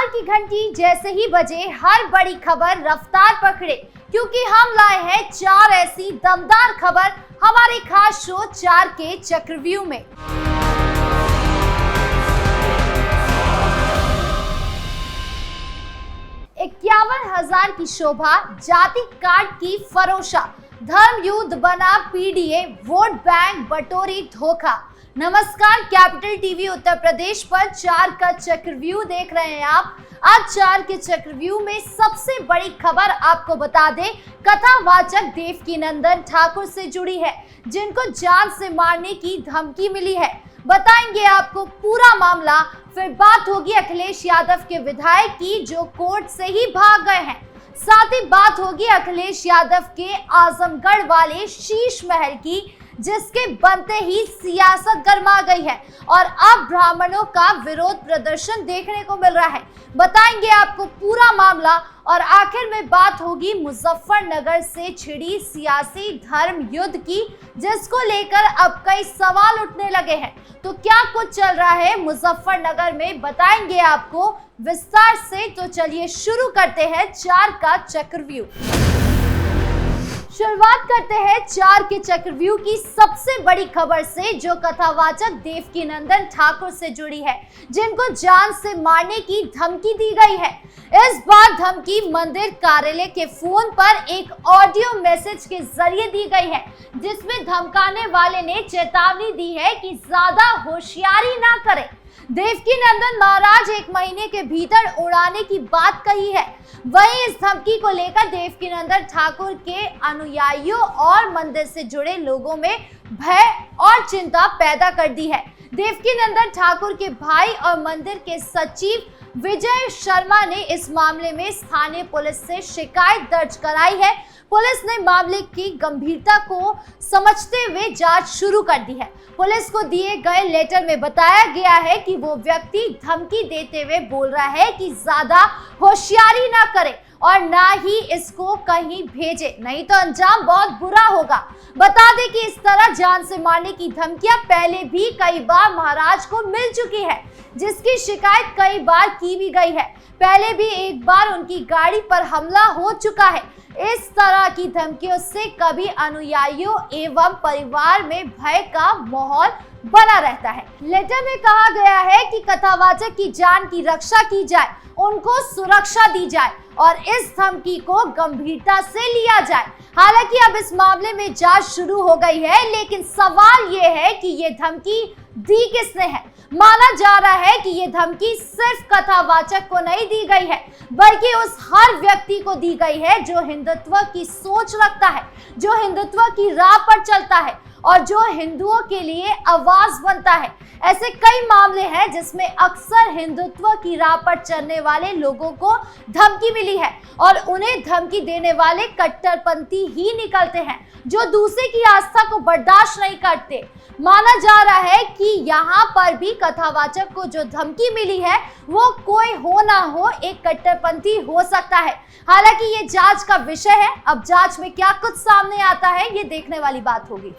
समाचार की घंटी जैसे ही बजे हर बड़ी खबर रफ्तार पकड़े, क्योंकि हम लाए हैं 4 ऐसी दमदार खबर हमारे खास शो 4 के चक्रव्यूह में। इक्यावन हजार की शोभा, जाति कार्ड की फरोशा, धर्म युद्ध बना पीडीए, वोट बैंक बटोरी धोखा। नमस्कार, कैपिटल टीवी उत्तर प्रदेश पर 4 का चक्रव्यूह देख रहे हैं आप। आज 4 के चक्रव्यूह में सबसे बड़ी खबर आपको बता दें, कथावाचक देवकीनंदन ठाकुर से जुड़ी है, जिनको जान से मारने की धमकी मिली है। बताएंगे आपको पूरा मामला। फिर बात होगी अखिलेश यादव के विधायक की, जो कोर्ट से ही भाग गए हैं। साथ ही बात होगी अखिलेश यादव के आजमगढ़ वाले शीश महल की, जिसके बनते ही सियासत गर्मा गई है और अब ब्राह्मणों का विरोध प्रदर्शन देखने को मिल रहा है। बताएंगे आपको पूरा मामला और आखिर में बात होगी मुजफ्फरनगर से छिड़ी सियासी धर्म युद्ध की, जिसको लेकर अब कई सवाल उठने लगे हैं। तो क्या कुछ चल रहा है मुजफ्फरनगर में, बताएंगे आपको विस्तार से। तो चलिए शुरू करते हैं 4 का चक्रव्यूह। शुरुआत करते हैं 4 के चक्रव्यूह की सबसे बड़ी खबर से, जो कथावाचक देवकीनंदन ठाकुर से जुड़ी है, जिनको जान से मारने की धमकी दी गई है। इस बार धमकी मंदिर कार्यालय के फोन पर एक ऑडियो मैसेज के जरिए दी गई है, जिसमें धमकाने वाले ने चेतावनी दी है कि ज्यादा होशियारी ना करें। देवकीनंदन महाराज 1 महीने के भीतर उड़ाने की बात कही है। वहीं इस धमकी को लेकर देवकीनंदन ठाकुर के अनुयायियों और मंदिर से जुड़े लोगों में भय और चिंता पैदा कर दी है। देवकीनंदन ठाकुर के भाई और मंदिर के सचिव विजय शर्मा ने इस मामले में स्थानीय पुलिस से शिकायत दर्ज कराई है। पुलिस ने मामले की गंभीरता को समझते हुए जांच शुरू कर दी है। पुलिस को दिए गए लेटर में बताया गया है कि वो व्यक्ति धमकी देते हुए बोल रहा है कि ज्यादा होशियारी ना करे और ना ही इसको कहीं भेजे, नहीं तो अंजाम बहुत बुरा होगा। बता दें कि इस तरह जान से मारने की धमकियां पहले भी कई बार महाराज को मिल चुकी है, जिसकी शिकायत कई बार की भी गई है। पहले भी एक बार उनकी गाड़ी पर हमला हो चुका है। इस तरह की धमकियों से कभी अनुयायियों एवं परिवार में भय का माहौल बना रहता है। लेटर में कहा गया है कि कथावाचक की जान की रक्षा की जाए, उनको सुरक्षा दी जाए और इस धमकी को गंभीरता से लिया जाए। हालांकि अब इस मामले में जांच शुरू हो गई है, लेकिन सवाल ये है कि ये धमकी दी किसने है। माना जा रहा है कि ये धमकी सिर्फ कथावाचक को नहीं दी गई है, बल्कि उस हर व्यक्ति को दी गई है जो हिंदुत्व की सोच रखता है, जो हिंदुत्व की राह पर चलता है और जो हिंदुओं के लिए आवाज बनता है। ऐसे कई मामले हैं जिसमें अक्सर हिंदुत्व की राह पर चलने वाले लोगों को धमकी मिली है और उन्हें धमकी देने वाले कट्टरपंथी ही निकलते हैं, जो दूसरे की आस्था को बर्दाश्त नहीं करते। माना जा रहा है कि यहाँ पर भी कथावाचक को जो धमकी मिली है, वो कोई हो ना हो एक कट्टरपंथी हो सकता है। हालांकि ये जांच का विषय है। अब जांच में क्या कुछ सामने आता है, ये देखने वाली बात होगी।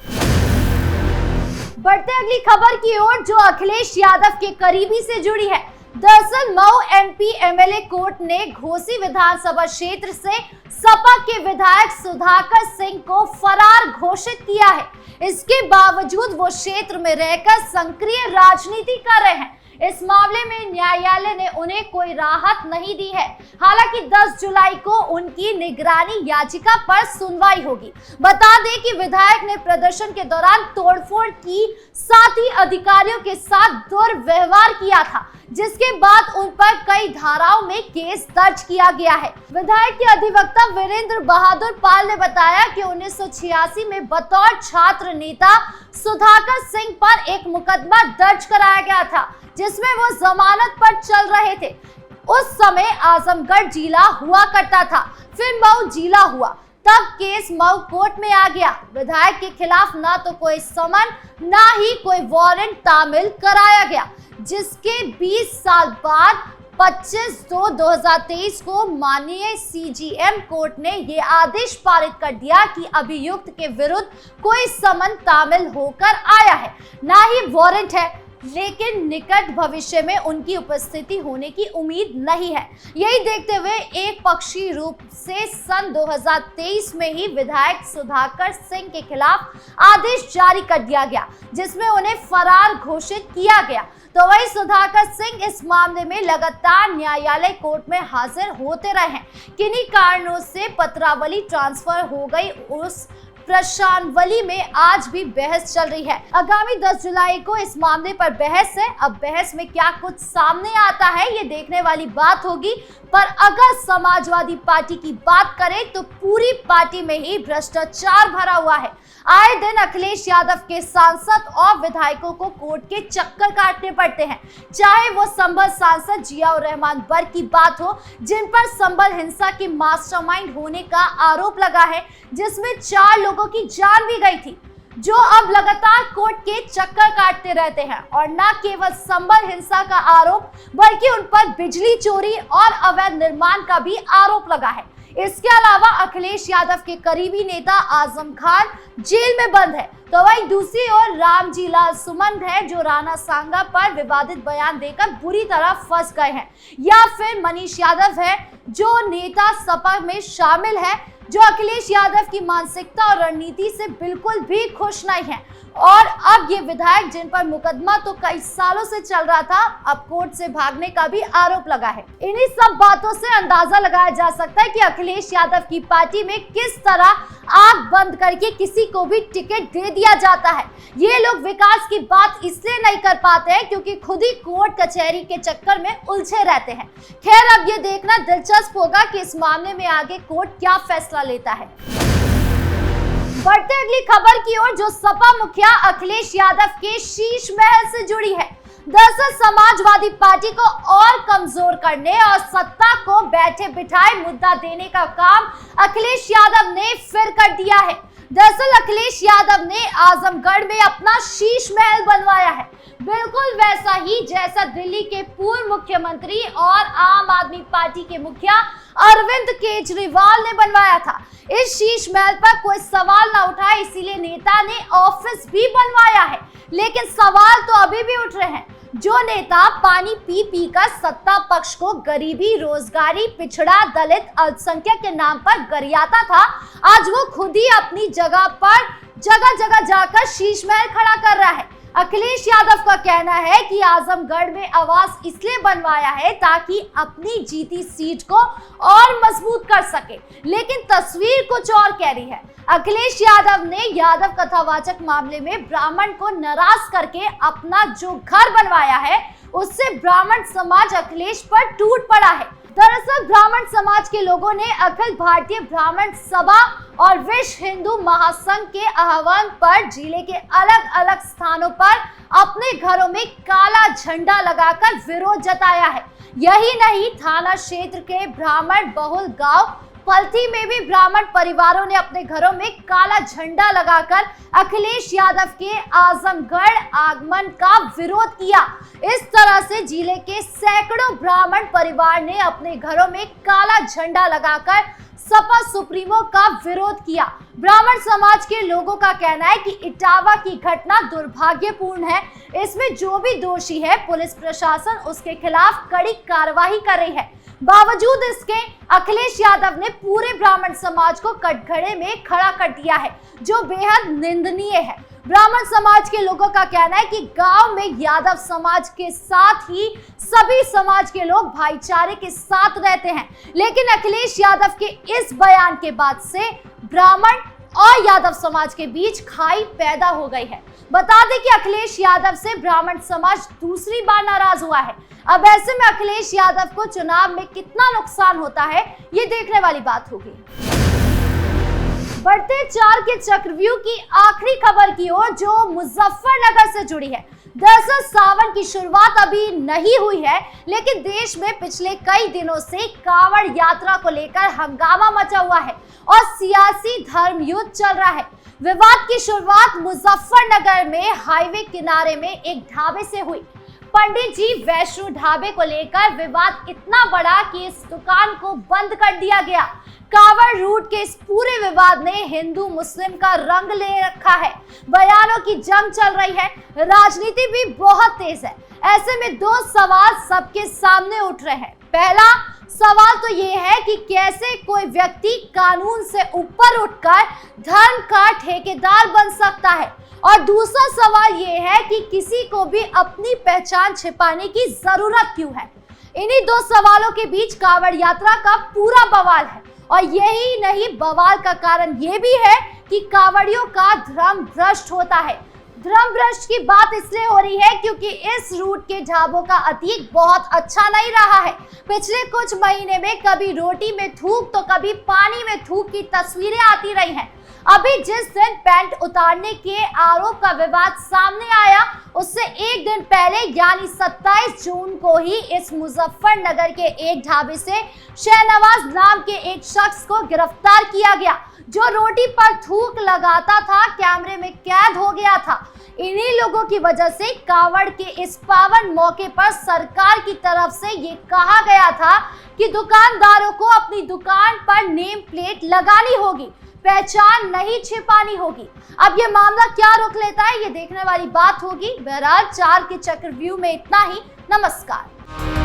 बढ़ते अगली खबर की ओर, जो अखिलेश यादव के करीबी से जुड़ी है। दरअसल मऊ एमपी एमएलए कोर्ट ने घोसी विधानसभा क्षेत्र से सपा के विधायक सुधाकर सिंह को फरार घोषित किया है। इसके बावजूद वो क्षेत्र में रहकर सक्रिय राजनीति कर रहे हैं। इस मामले में न्यायालय ने उन्हें कोई राहत नहीं दी है। हालांकि 10 जुलाई को उनकी निगरानी याचिका पर सुनवाई होगी। बता दें कि विधायक ने प्रदर्शन के दौरान तोड़फोड़ की, साथ ही अधिकारियों के साथ दुर्व्यवहार किया था, जिसके बाद उन पर कई धाराओं में केस दर्ज किया गया है। विधायक के अधिवक्ता वीरेंद्र बहादुर पाल ने बताया कि 1986 में बतौर छात्र नेता सुधाकर सिंह पर एक मुकदमा दर्ज कराया गया था, जिसमें वो जमानत पर चल रहे थे। उस समय आजमगढ़ जिला हुआ करता था, फिर मऊ जिला हुआ, तब केस मऊ कोर्ट में आ गया। विधायक के खिलाफ ना तो कोई समन, ना ही कोई वारंट तामील कराया गया, जिसके 20 साल बाद 25/2/2023 को माननीय सीजीएम कोर्ट ने ये आदेश पारित कर दिया कि अभियुक्त के विरुद्ध कोई समन तामील होकर आया है, ना ही वारंट है। लेकिन निकट भविष्य में उनकी उपस्थिति होने की उम्मीद नहीं है। यही देखते हुए एक पक्षी रूप से सन 2023 में ही विधायक सुधाकर सिंह के खिलाफ आदेश जारी कर दिया गया, जिसमें उन्हें फरार घोषित किया गया। तो वही सुधाकर सिंह इस मामले में लगातार न्यायालय कोर्ट में हाजिर होते रहे हैं। किन्हीं कारणों से पत्रावली ट्रांसफर हो गई उस प्रशांतवली में आज भी बहस चल रही है। आगामी 10 जुलाई को इस मामले पर बहस है। अब बहस में क्या कुछ सामने आता है ये देखने वाली बात होगी। पर अगर समाजवादी पार्टी की बात करें तो पूरी पार्टी में ही भ्रष्टाचार भरा हुआ है। आए दिन अखिलेश यादव के सांसद और विधायकों को कोर्ट के चक्कर काटने पड़ते हैं, चाहे वो संभल सांसद जियाउर रहमान बर्क की बात हो, जिन पर संभल हिंसा के मास्टरमाइंड होने का आरोप लगा है, जिसमें 4 लोगों की जान भी गई थी, जो अब लगातार कोर्ट के चक्कर काटते रहते हैं। और न केवल संभल हिंसा का आरोप बल्कि उन पर बिजली चोरी और अवैध निर्माण का भी आरोप लगा है। इसके अलावा अखिलेश यादव के करीबी नेता आजम खान जेल में बंद है। तो वहीं दूसरी ओर रामजी लाल सुमन है, जो राणा सांगा पर विवादित बयान देकर बुरी तरह फंस गए हैं। या फिर मनीष यादव है, जो नेता सपा में शामिल है, जो अखिलेश यादव की मानसिकता और रणनीति से बिल्कुल भी खुश नहीं है। और अब ये विधायक, जिन पर मुकदमा तो कई सालों से चल रहा था, अब कोर्ट से भागने का भी आरोप लगा है। इन्हीं सब बातों से अंदाजा लगाया जा सकता है कि अखिलेश यादव की पार्टी में किस तरह आंख बंद करके किसी को भी टिकट दे दिया जाता है। ये लोग विकास की बात इसलिए नहीं कर पाते हैं क्योंकि खुद ही कोर्ट कचहरी के चक्कर में उलझे रहते हैं। खैर, अब ये देखना दिलचस्प होगा कि इस मामले में आगे कोर्ट क्या फैसला लेता है। बढ़ते अगली खबर की ओर, जो सपा मुखिया अखिलेश यादव के शीश महल से जुड़ी है। दरअसल समाजवादी पार्टी को और कमजोर करने और सत्ता को बैठे बिठाए मुद्दा देने का काम अखिलेश यादव ने फिर कर दिया है। दरअसल अखिलेश यादव ने आजमगढ़ में अपना शीश महल बनवाया है, बिल्कुल वैसा ही जैसा दिल्ली के पूर्व मुख्यमंत्री और आम आदमी पार्टी के मुखिया अरविंद केजरीवाल ने बनवाया था। इस शीश महल पर कोई सवाल न उठा, इसीलिए नेता ने ऑफिस भी बनवाया है। लेकिन सवाल तो अभी भी उठ रहे हैं। जो नेता पानी पी पी कर सत्ता पक्ष को गरीबी, रोजगारी, पिछड़ा, दलित, अल्पसंख्यक के नाम पर गरियाता था, आज वो खुद ही अपनी जगह पर जगह जाकर शीश महल खड़ा कर रहा है। अखिलेश यादव का कहना है कि आजमगढ़ में आवास इसलिए बनवाया है ताकि अपनी जीती सीट को और मजबूत कर सके, लेकिन तस्वीर कुछ और कह रही है। अखिलेश यादव ने यादव कथावाचक मामले में ब्राह्मण को नाराज करके अपना जो घर बनवाया है, उससे ब्राह्मण समाज अखिलेश पर टूट पड़ा है। दरअसल ब्राह्मण समाज के लोगों ने अखिल भारतीय ब्राह्मण सभा और विश्व हिंदू महासंघ के आह्वान पर जिले के अलग अलग स्थानों पर अपने घरों में काला झंडा लगाकर विरोध जताया है। यही नहीं, थाना क्षेत्र के ब्राह्मण बहुल गांव पलथी में भी ब्राह्मण परिवारों ने अपने घरों में काला झंडा लगाकर अखिलेश यादव के आजमगढ़ आगमन का विरोध किया। इस तरह से जिले के सैकड़ों ब्राह्मण परिवार ने अपने घरों में काला झंडा लगाकर सपा सुप्रीमो का विरोध किया। ब्राह्मण समाज के लोगों का कहना है कि इटावा की घटना दुर्भाग्यपूर्ण है। इसमें जो भी दोषी है, पुलिस प्रशासन उसके खिलाफ कड़ी कार्रवाई कर रही है। बावजूद इसके अखिलेश यादव ने पूरे ब्राह्मण समाज को कटघरे में खड़ा कर दिया है, जो बेहद निंदनीय है। ब्राह्मण समाज के लोगों का कहना है कि गांव में यादव समाज के साथ ही सभी समाज के लोग भाईचारे के साथ रहते हैं, लेकिन अखिलेश यादव के इस बयान के बाद से ब्राह्मण और यादव समाज के बीच खाई पैदा हो गई है। बता दें कि अखिलेश यादव से ब्राह्मण समाज दूसरी बार नाराज हुआ है। अब ऐसे में अखिलेश यादव को चुनाव में कितना नुकसान होता है, ये देखने वाली बात होगी। बढ़ते 4 के चक्रव्यूह की आखिरी खबर की ओर, जो मुजफ्फरनगर से जुड़ी है। दरअसल सावन की शुरुआत अभी नहीं हुई है, लेकिन देश में पिछले कई दिनों से कांवड़ यात्रा को लेकर हंगामा मचा हुआ है और सियासी धर्म युद्ध चल रहा है। विवाद की शुरुआत मुजफ्फरनगर में हाईवे किनारे में एक ढाबे से हुई। पंडित जी वैष्णो ढाबे को लेकर विवाद इतना बड़ा कि इस दुकान को बंद कर दिया गया। कांवड़ रूट के इस पूरे विवाद ने हिंदू मुस्लिम का रंग ले रखा है। बयानों की जंग चल रही है, राजनीति भी बहुत तेज है। ऐसे में दो सवाल सबके सामने उठ रहे हैं। पहला सवाल तो ये है कि कैसे कोई व्यक्ति कानून से ऊपर उठकर धर्म का ठेकेदार बन सकता है, और दूसरा सवाल ये है कि किसी को भी अपनी पहचान छिपाने की जरूरत क्यों है। इन्हीं दो सवालों के बीच कांवड़ यात्रा का पूरा बवाल है, और यही नहीं, बवाल का कारण ये भी है कि कांवड़ियों का धर्म भ्रष्ट होता है। धर्म भ्रष्ट की बात इसलिए हो रही है क्योंकि इस रूट के ढाबों का अतीत बहुत अच्छा नहीं रहा है। पिछले कुछ महीने में कभी रोटी में थूक तो कभी पानी में थूक की तस्वीरें आती रही हैं। अभी जिस दिन पैंट उतारने के आरोप का विवाद सामने आया, उससे एक दिन पहले यानी 27 जून को ही इस मुजफ्फरनगर के एक ढाबे से शहनवाज नाम के एक शख्स को गिरफ्तार किया गया, जो रोटी पर थूक लगाता था, कैमरे में कैद हो गया था। इन्हीं लोगों की वजह से कांवड़ के इस पावन मौके पर सरकार की तरफ से ये कहा गया था कि दुकानदारों को अपनी दुकान पर नेम प्लेट लगानी होगी, पहचान नहीं छिपानी होगी। अब ये मामला क्या रुख लेता है, ये देखने वाली बात होगी। बहरहाल 4 के चक्रव्यूह में इतना ही। नमस्कार।